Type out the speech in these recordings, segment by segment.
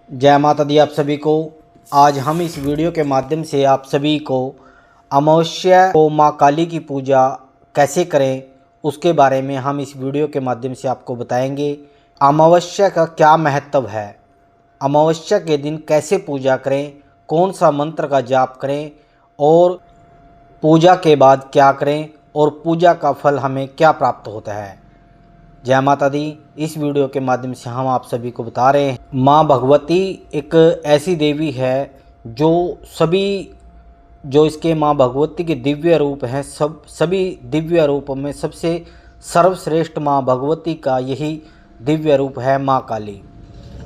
जय माता दी आप सभी को। आज हम इस वीडियो के माध्यम से आप सभी को अमावस्या को माँ काली की पूजा कैसे करें उसके बारे में हम इस वीडियो के माध्यम से आपको बताएंगे। अमावस्या का क्या महत्व है, अमावस्या के दिन कैसे पूजा करें, कौन सा मंत्र का जाप करें और पूजा के बाद क्या करें और पूजा का फल हमें क्या प्राप्त होता है। जय माता दी। इस वीडियो के माध्यम से हम आप सभी को बता रहे हैं, माँ भगवती एक ऐसी देवी है जो इसके माँ भगवती के दिव्य रूप हैं। सभी दिव्य रूपों में सबसे सर्वश्रेष्ठ माँ भगवती का यही दिव्य रूप है माँ काली।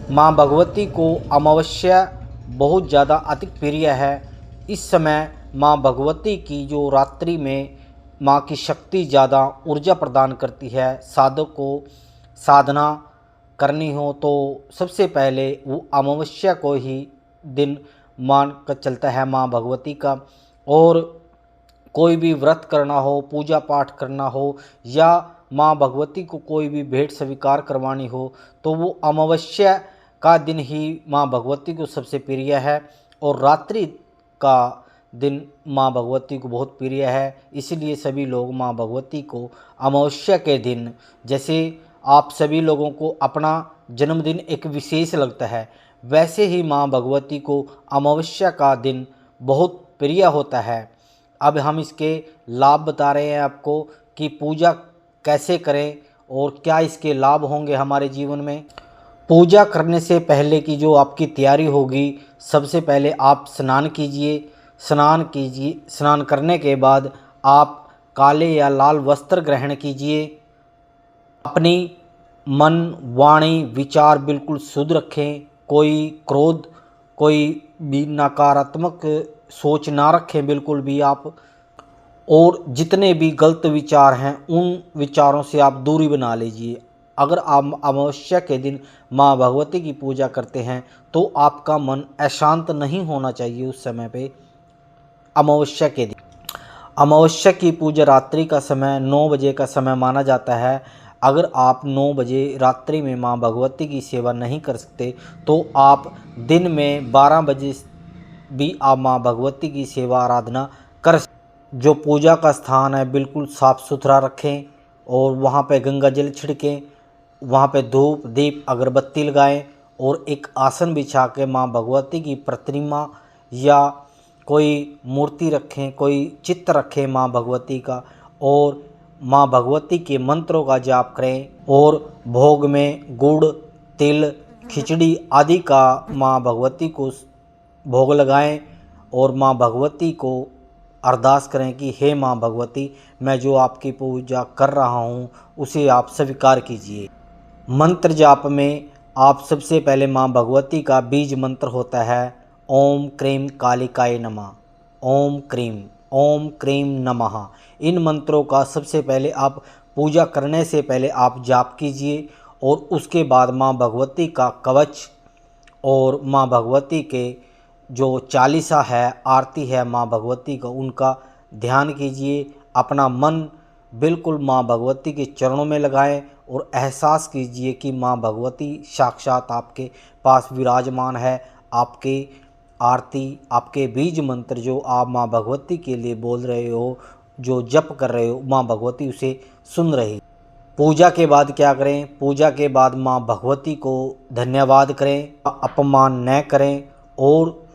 माँ भगवती को अमावस्या बहुत ज़्यादा अति प्रिय है। इस समय माँ भगवती की जो रात्रि में माँ की शक्ति ज़्यादा ऊर्जा प्रदान करती है। साधक को साधना करनी हो तो सबसे पहले वो अमावस्या को ही दिन मान कर चलता है माँ भगवती का। और कोई भी व्रत करना हो, पूजा पाठ करना हो या माँ भगवती को कोई भी भेंट स्वीकार करवानी हो तो वो अमावस्या का दिन ही माँ भगवती को सबसे प्रिय है। और रात्रि का दिन माँ भगवती को बहुत प्रिय है, इसलिए सभी लोग माँ भगवती को अमावस्या के दिन, जैसे आप सभी लोगों को अपना जन्मदिन एक विशेष लगता है, वैसे ही माँ भगवती को अमावस्या का दिन बहुत प्रिय होता है। अब हम इसके लाभ बता रहे हैं आपको कि पूजा कैसे करें और क्या इसके लाभ होंगे हमारे जीवन में। पूजा करने से पहले की जो आपकी तैयारी होगी, सबसे पहले आप स्नान कीजिए। स्नान करने के बाद आप काले या लाल वस्त्र ग्रहण कीजिए। अपनी मन वाणी विचार बिल्कुल शुद्ध रखें। कोई क्रोध, कोई भी नकारात्मक सोच ना रखें बिल्कुल भी आप। और जितने भी गलत विचार हैं उन विचारों से आप दूरी बना लीजिए। अगर आप अमावस्या के दिन माँ भगवती की पूजा करते हैं तो आपका मन अशांत नहीं होना चाहिए उस समय पे। अमावस्या के दिन, अमावस्या की पूजा रात्रि का समय 9 बजे का समय माना जाता है। अगर आप 9 बजे रात्रि में माँ भगवती की सेवा नहीं कर सकते तो आप दिन में 12 बजे भी आप माँ भगवती की सेवा आराधना कर सकते। जो पूजा का स्थान है बिल्कुल साफ़ सुथरा रखें और वहाँ पे गंगा जल छिड़कें, वहाँ पे धूप दीप अगरबत्ती लगाएं और एक आसन बिछा के माँ भगवती की प्रतिमा या कोई मूर्ति रखें, कोई चित्र रखें माँ भगवती का, और माँ भगवती के मंत्रों का जाप करें। और भोग में गुड़, तिल, खिचड़ी आदि का माँ भगवती को भोग लगाएं और माँ भगवती को अरदास करें कि हे माँ भगवती, मैं जो आपकी पूजा कर रहा हूँ उसे आप स्वीकार कीजिए। मंत्र जाप में आप सबसे पहले माँ भगवती का बीज मंत्र होता है ओम क्रीम कालिकाय नमः, ओम क्रीम नमः। इन मंत्रों का सबसे पहले आप पूजा करने से पहले आप जाप कीजिए और उसके बाद माँ भगवती का कवच और माँ भगवती के जो चालीसा है, आरती है माँ भगवती का, उनका ध्यान कीजिए। अपना मन बिल्कुल माँ भगवती के चरणों में लगाएं और एहसास कीजिए कि माँ भगवती साक्षात आपके पास विराजमान है। आपके आरती, आपके बीज मंत्र जो आप माँ भगवती के लिए बोल रहे हो, जो जप कर रहे हो, माँ भगवती उसे सुन रही। पूजा के बाद क्या करें? पूजा के बाद माँ भगवती को धन्यवाद करें, अपमान न करें और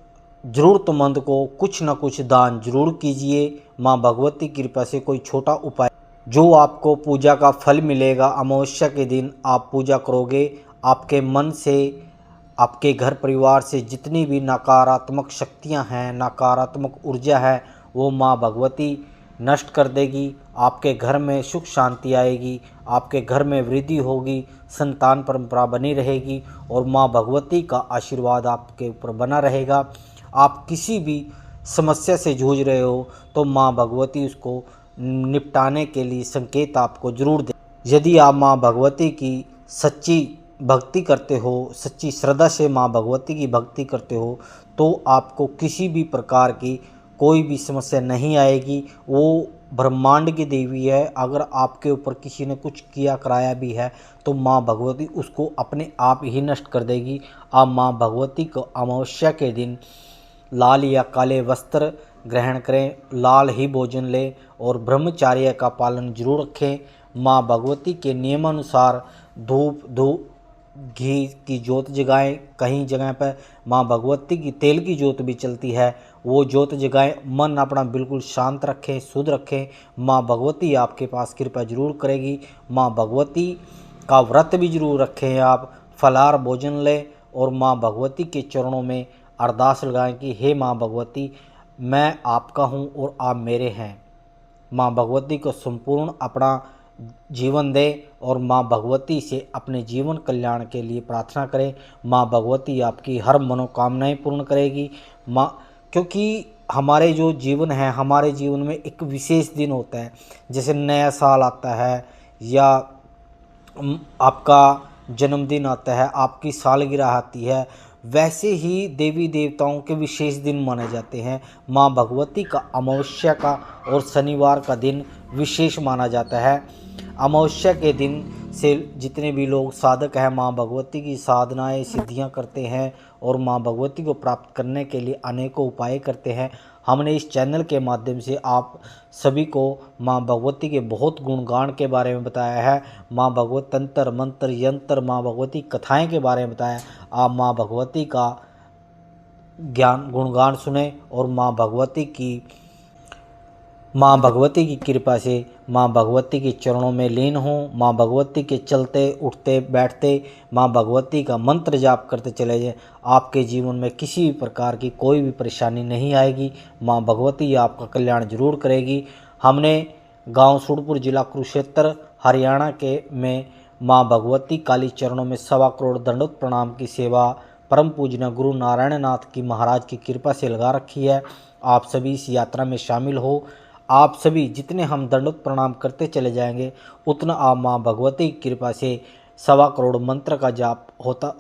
ज़रूरतमंद को कुछ न कुछ दान जरूर कीजिए। माँ भगवती की कृपा से कोई छोटा उपाय जो आपको पूजा का फल मिलेगा। अमावस्या के दिन आप पूजा करोगे, आपके मन से, आपके घर परिवार से जितनी भी नकारात्मक शक्तियां हैं, नकारात्मक ऊर्जा है, वो माँ भगवती नष्ट कर देगी। आपके घर में सुख शांति आएगी, आपके घर में वृद्धि होगी, संतान परंपरा बनी रहेगी और माँ भगवती का आशीर्वाद आपके ऊपर बना रहेगा। आप किसी भी समस्या से जूझ रहे हो तो माँ भगवती उसको निपटाने के लिए संकेत आपको जरूर दे। यदि आप माँ भगवती की सच्ची भक्ति करते हो, सच्ची श्रद्धा से माँ भगवती की भक्ति करते हो तो आपको किसी भी प्रकार की कोई भी समस्या नहीं आएगी। वो ब्रह्मांड की देवी है। अगर आपके ऊपर किसी ने कुछ किया कराया भी है तो माँ भगवती उसको अपने आप ही नष्ट कर देगी। आप माँ भगवती को अमावस्या के दिन लाल या काले वस्त्र ग्रहण करें, लाल ही भोजन लें और ब्रह्मचार्य का पालन जरूर रखें। माँ भगवती के नियमानुसार धूप घी की जोत जगाएं। कहीं जगह पर माँ भगवती की तेल की जोत भी चलती है, वो जोत जगाएं। मन अपना बिल्कुल शांत रखें, शुद्ध रखें। माँ भगवती आपके पास कृपा जरूर करेगी। माँ भगवती का व्रत भी जरूर रखें आप, फलाहार भोजन लें और माँ भगवती के चरणों में अरदास लगाएं कि हे माँ भगवती, मैं आपका हूँ और आप मेरे हैं। माँ भगवती को संपूर्ण अपना जीवन दें और माँ भगवती से अपने जीवन कल्याण के लिए प्रार्थना करें। माँ भगवती आपकी हर मनोकामनाएं पूर्ण करेगी। माँ, क्योंकि हमारे जो जीवन है, हमारे जीवन में एक विशेष दिन होता है, जैसे नया साल आता है या आपका जन्मदिन आता है, आपकी सालगिरह आती है, वैसे ही देवी देवताओं के विशेष दिन माने जाते हैं। माँ भगवती का अमावस्या का और शनिवार का दिन विशेष माना जाता है। अमावस्या के दिन से जितने भी लोग साधक हैं, माँ भगवती की साधनाएं सिद्धियां करते हैं और माँ भगवती को प्राप्त करने के लिए अनेकों उपाय करते हैं। हमने इस चैनल के माध्यम से आप सभी को माँ भगवती के बहुत गुणगान के बारे में बताया है। माँ भगवत तंत्र मंत्र यंत्र, माँ भगवती कथाएं के बारे में बताया। आप माँ भगवती का ज्ञान गुणगान सुने और माँ भगवती की कृपा से माँ भगवती के चरणों में लीन हों। माँ भगवती के चलते उठते बैठते माँ भगवती का मंत्र जाप करते चले जाएं। आपके जीवन में किसी भी प्रकार की कोई भी परेशानी नहीं आएगी। माँ भगवती आपका कल्याण जरूर करेगी। हमने गांव सुड़पुर, जिला कुरुक्षेत्र, हरियाणा के में माँ भगवती काली चरणों में 1.25 करोड़ दंडोत प्रणाम की सेवा परम पूजनीय गुरु नारायण नाथ की महाराज की कृपा से लगा रखी है। आप सभी इस यात्रा में शामिल हो। आप सभी जितने हम दंडोत प्रणाम करते चले जाएंगे, उतना आप माँ भगवती की कृपा से 1.25 करोड़ मंत्र का जाप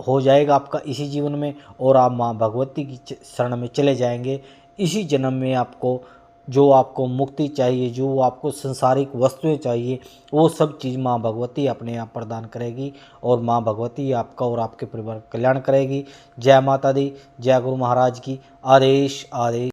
हो जाएगा आपका इसी जीवन में, और आप माँ भगवती की शरण में चले जाएंगे। इसी जन्म में आपको जो आपको मुक्ति चाहिए, जो आपको संसारिक वस्तुएं चाहिए, वो सब चीज़ माँ भगवती अपने आप प्रदान करेगी और माँ भगवती आपका और आपके परिवार का कल्याण करेगी। जय माता दी, जय गुरु महाराज की। आदेश आदेश।